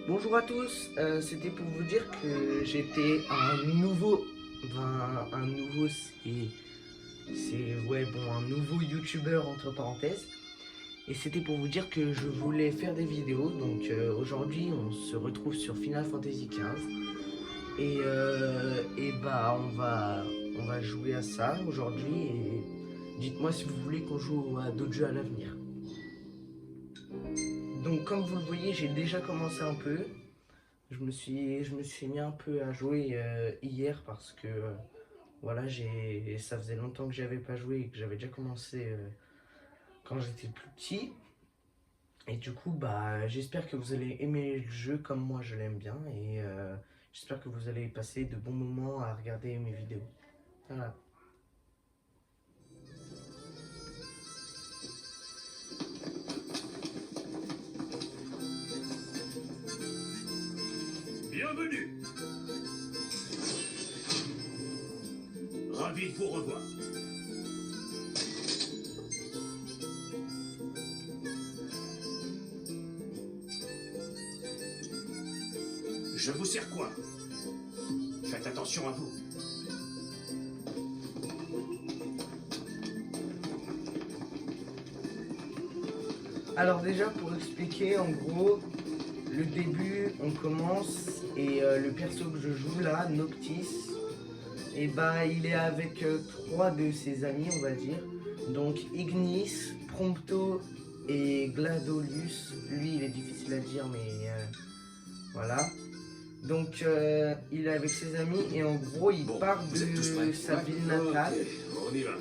Bonjour à tous, c'était pour vous dire que j'étais un nouveau, un nouveau youtubeur entre parenthèses. Et c'était pour vous dire que je voulais faire des vidéos, donc aujourd'hui on se retrouve sur Final Fantasy XV. Et bah on va jouer à ça aujourd'hui et dites-moi si vous voulez qu'on joue à d'autres jeux à l'avenir. Donc comme vous le voyez, j'ai déjà commencé un peu. Je me suis mis un peu à jouer hier parce que voilà, ça faisait longtemps que j'avais pas joué et que j'avais déjà commencé quand j'étais plus petit. Et du coup, bah, j'espère que vous allez aimer le jeu comme moi je l'aime bien et j'espère que vous allez passer de bons moments à regarder mes vidéos. Voilà. Bienvenue. Ravi de vous revoir. Je vous sers quoi? Faites attention à vous. Alors déjà pour expliquer en gros le début, on commence et le perso que je joue là, Noctis, et bah il est avec trois de ses amis on va dire. Donc Ignis, Prompto et Gladolius. Lui il est difficile à dire mais voilà. Donc il est avec ses amis et en gros il part de sa ville natale On y va.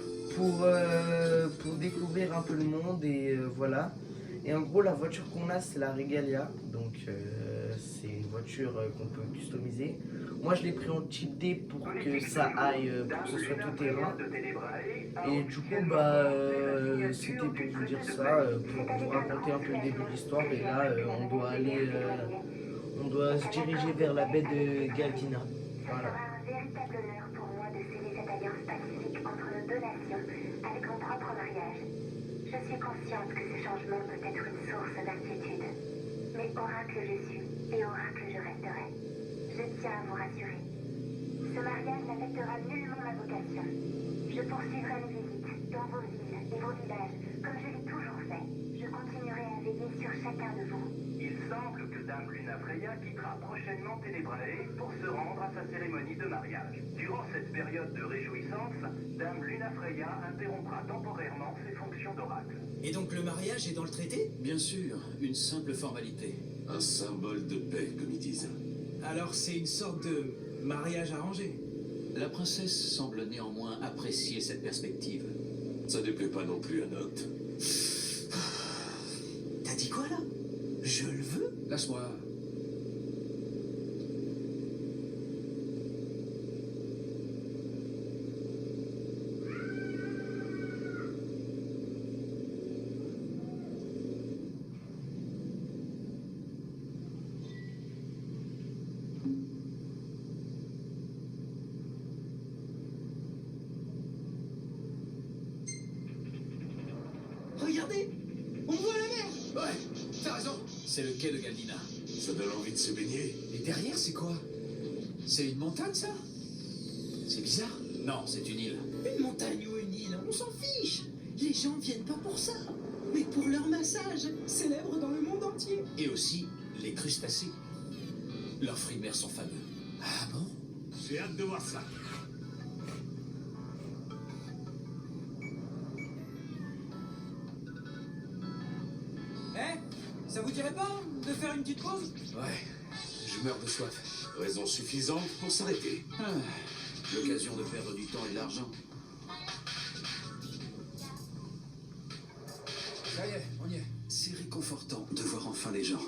pour découvrir un peu le monde et voilà. Et en gros la voiture qu'on a c'est la Regalia, donc c'est une voiture qu'on peut customiser. Moi je l'ai pris en type D pour que ça aille, pour que ce soit tout terrain. Et du coup bah c'était pour vous dire ça, pour vous raconter un peu le début de l'histoire. Et là on doit se diriger vers la baie de Galdina. Voilà. Ce sera un véritable honneur pour moi de sceller cette alliance pacifique entre nos deux nations avec mon propre mariage. Je suis consciente que ce changement peut être une source d'inquiétude. Mais oracle je suis et oracle je resterai. Je tiens à vous rassurer. Ce mariage n'affectera nullement ma vocation. Je poursuivrai les visites dans vos villes et vos villages comme je l'ai toujours fait. Je continuerai à veiller sur chacun de vous. Il semble que Dame Luna Freya quittera prochainement Ténébrae pour se rendre à sa cérémonie de mariage. Durant cette période de réjouissance, Dame Luna Freya interrompra temporairement ses fonctions d'oracle. Et donc le mariage est dans le traité? Bien sûr, une simple formalité. Un symbole de paix, comme ils disent. Alors c'est une sorte de mariage arrangé. La princesse semble néanmoins apprécier cette perspective. Ça déplaît pas non plus à Noct. T'as dit quoi là? Je le veux? Lâche-moi. Regardez! On voit la mer! Ouais, t'as raison. C'est le quai de Galdina. Ça donne envie de se baigner. Et derrière c'est quoi? C'est une montagne ça? C'est bizarre. Non, c'est une île. Une montagne ou une île, on s'en fiche. Les gens viennent pas pour ça, mais pour leur massage, célèbre dans le monde entier. Et aussi les crustacés. Leurs fruits de mer sont fameux. Ah bon? J'ai hâte de voir ça. Ça vous dirait pas de faire une petite pause? Ouais, je meurs de soif. Raison suffisante pour s'arrêter. L'occasion de perdre du temps et de l'argent. Ça y est, on y est. C'est réconfortant de voir enfin les gens.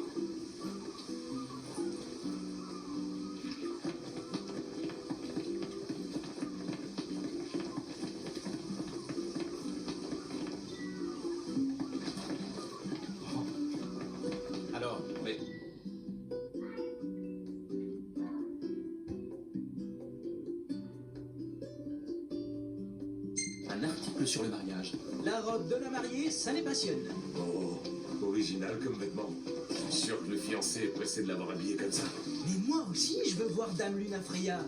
Alors, mais... Un article sur le mariage. La robe de la mariée, ça les passionne. Oh, original comme vêtement. suis sûr que le fiancé est pressé de l'avoir habillé comme ça. Mais moi aussi, je veux voir Dame Lunafreya.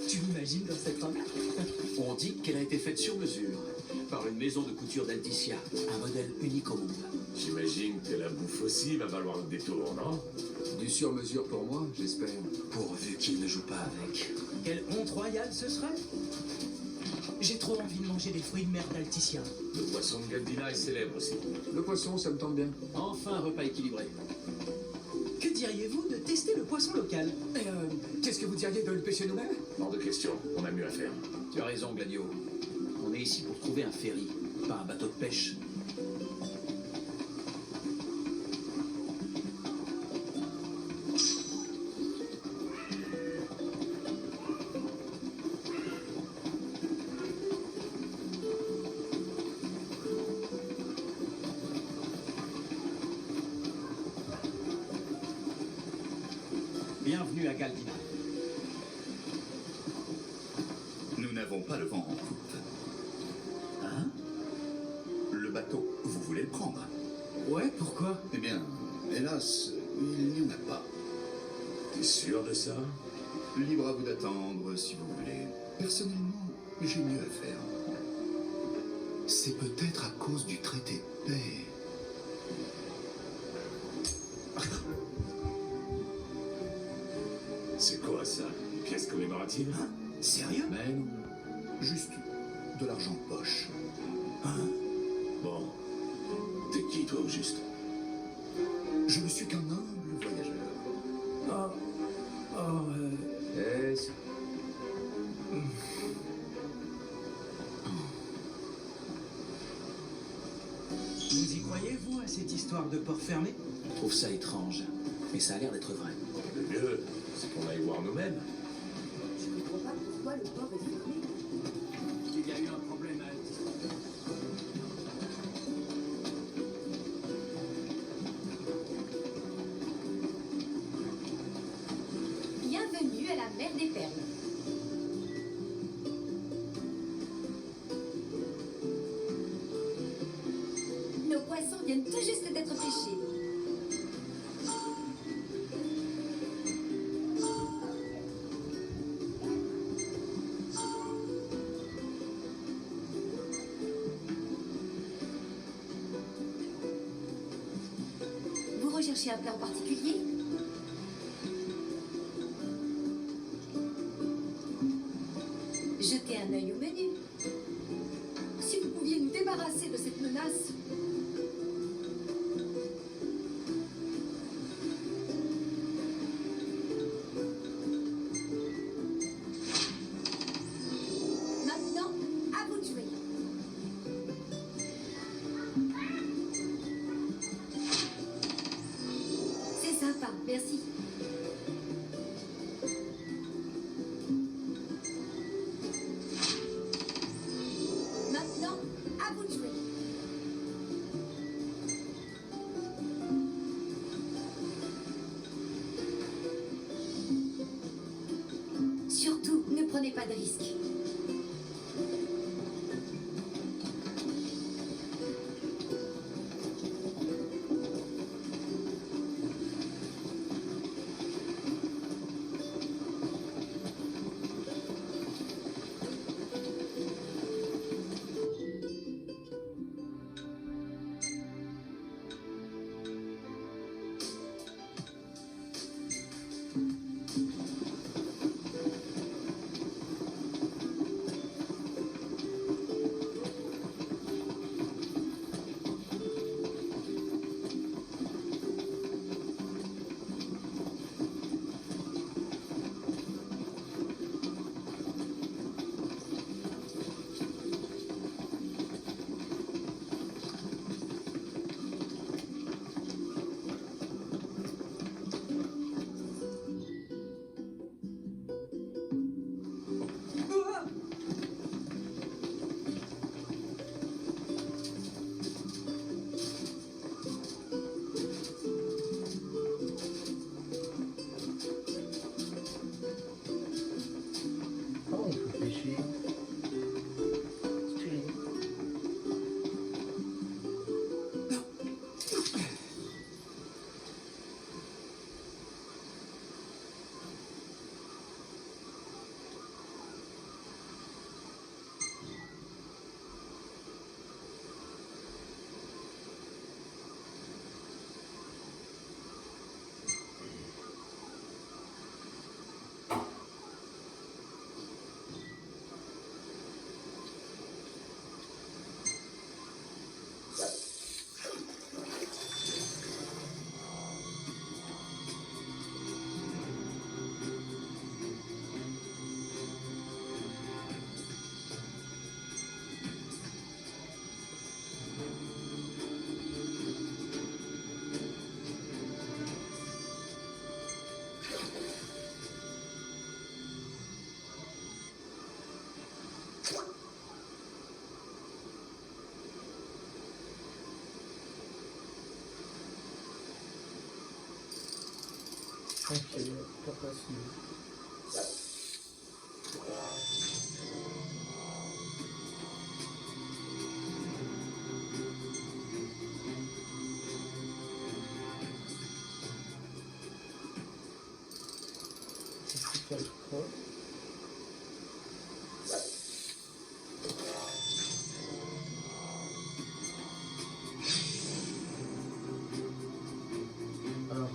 Tu l'imagines dans cette robe? On dit qu'elle a été faite sur mesure par une maison de couture d'Alticia, un modèle unique au monde. J'imagine que la bouffe aussi va valoir le détour, non? Du sur-mesure pour moi, j'espère. Pourvu qu'il ne joue pas avec. Quelle honte royale ce serait. J'ai trop envie de manger des fruits de mer d'Alticia. Le poisson de Galdina est célèbre aussi. Le poisson, ça me tente bien. Enfin un repas équilibré. Que diriez-vous de tester le poisson local? Et qu'est-ce que vous diriez de le pêcher nous-mêmes? Hors de question, on a mieux à faire. Tu as raison, Gladio. On est ici pour trouver un ferry, pas un bateau de pêche. Bienvenue à Galdina. Nous n'avons pas le vent en poupe. Hein? Le bateau, vous voulez le prendre? Ouais, pourquoi? Eh bien, hélas, il n'y en a pas. T'es sûr de ça? Libre à vous d'attendre si vous voulez. Personnellement, j'ai mieux à faire. C'est peut-être à cause du traité de paix. C'est quoi ça? Une pièce commémorative? Sérieux? Mais non, juste de l'argent de poche. Bon. T'es qui, toi, au juste? Je ne suis qu'un humble voyageur. Est-ce... Vous y croyez, vous, à cette histoire de port fermé? Je trouve ça étrange, mais ça a l'air d'être vrai. Le mieux, c'est qu'on aille voir nous-mêmes. Je comprends pas pourquoi le port est fermé. Il y a eu un problème à Bienvenue à la mer des Perles. Nos poissons viennent tout juste d'être pêchés. Vous recherchez un plat en particulier? Jetez un œil au menu. Si vous pouviez nous débarrasser de cette menace. Maintenant, à vous de jouer. C'est sympa, merci. Maintenant, à vous de jouer. Surtout, ne prenez pas de risques. Ok, pourquoi celui-là? C'est quoi le code? Alors.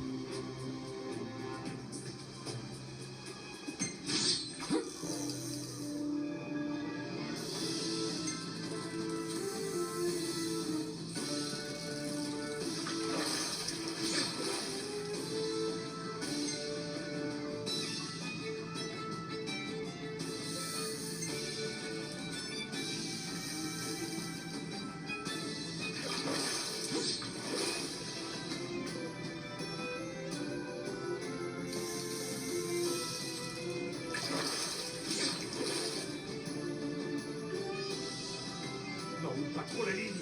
Non, pas trop la ligne.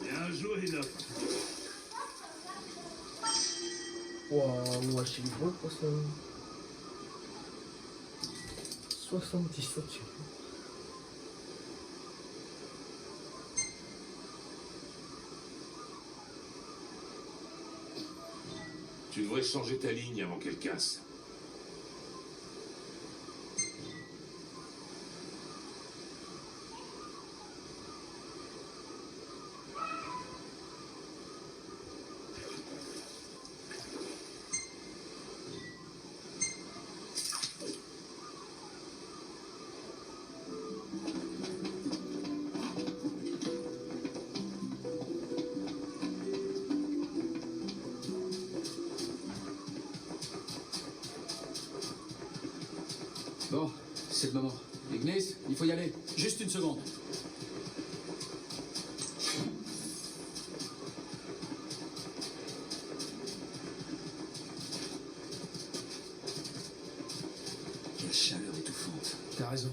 Bien joué, Nof. Waouh, c'est gros pour ça. 77 secondes. Tu devrais changer ta ligne avant qu'elle casse. Bon, c'est le moment. Ignis, il faut y aller. Juste une seconde. Quelle chaleur étouffante. T'as raison.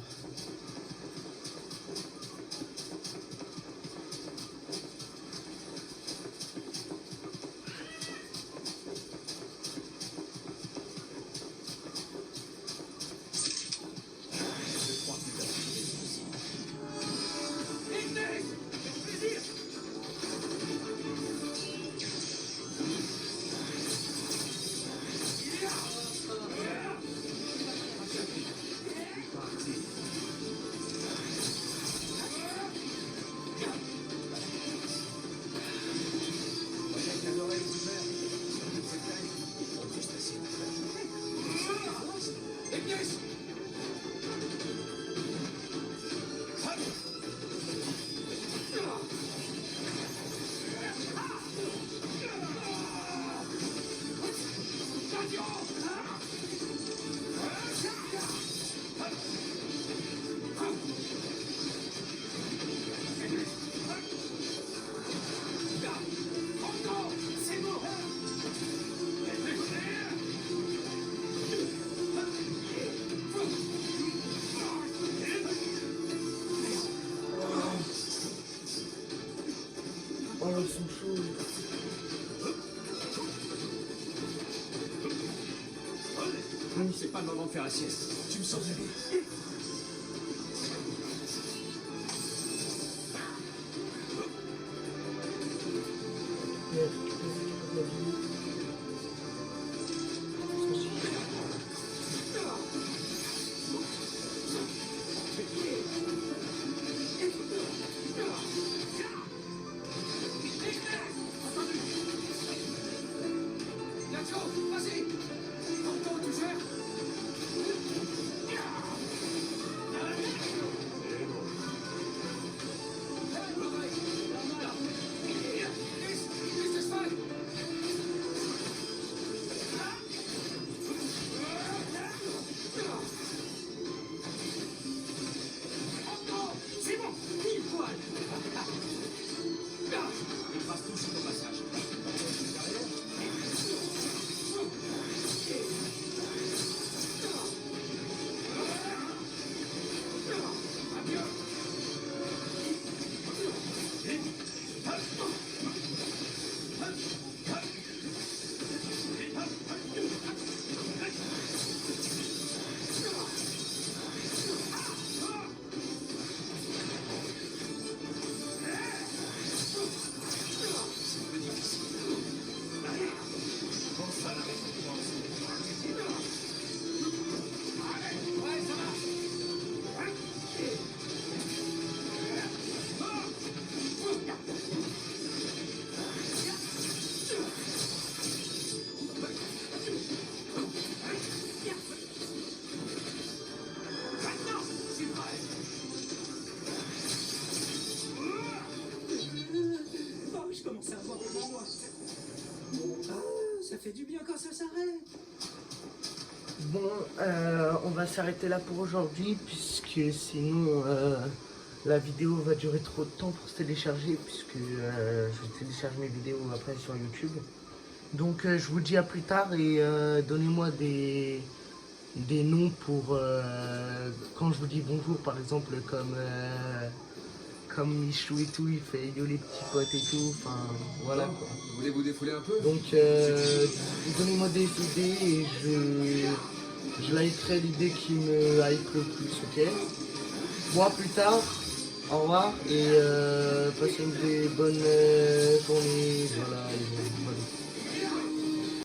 Oh, ils sont chauds. C'est pas le moment de faire la sieste. Tu me sens bien. Vas-y. Tonton, tu gères. bon, on va s'arrêter là pour aujourd'hui, puisque sinon la vidéo va durer trop de temps pour se télécharger, puisque je télécharge mes vidéos après sur YouTube. Donc je vous dis à plus tard et donnez-moi des noms pour quand je vous dis bonjour, par exemple comme Michou et tout, il fait yo les petits potes et tout, enfin voilà quoi. Vous voulez vous défouler un peu? Donc donnez-moi des idées et je likerai l'idée qui me hype le plus, ok? Bon, à plus tard, au revoir et passez une bonne journée, voilà, et voilà.